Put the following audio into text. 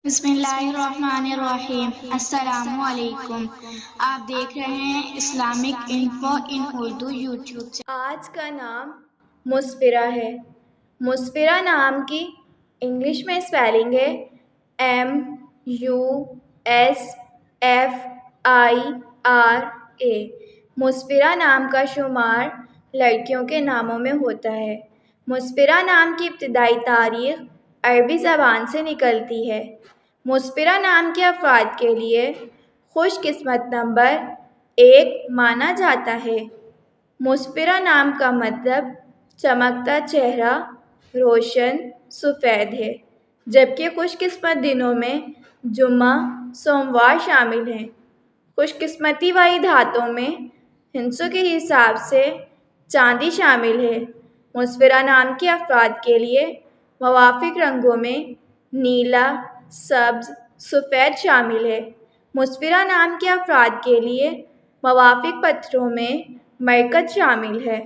بسم اللہ الرحمن الرحیم۔ السلام علیکم۔ آپ دیکھ رہے ہیں اسلامک انفو ان اردو یوٹیوب سے۔ آج کا نام مسفرہ ہے۔ مسفرہ نام کی انگلش میں اسپیلنگ ہے MUSFIRA۔ مسفرہ نام کا شمار لڑکیوں کے ناموں میں ہوتا ہے۔ مسفرہ نام کی ابتدائی تاریخ عربی زبان سے نکلتی ہے۔ مسفرہ نام کے افراد کے لیے خوش قسمت نمبر 1 مانا جاتا ہے۔ مسفرہ نام کا مطلب چمکتا چہرہ، روشن، سفید ہے، جبکہ خوش قسمت دنوں میں جمعہ، سوموار شامل ہیں۔ خوش قسمتی والی دھاتوں میں ہندسوں کے حساب سے چاندی شامل ہے۔ مسفرہ نام کے افراد کے لیے موافق رنگوں میں نیلا، سبز، سفید شامل ہے۔ مسفرہ نام کے افراد کے لیے موافق پتھروں میں مرکز شامل ہے۔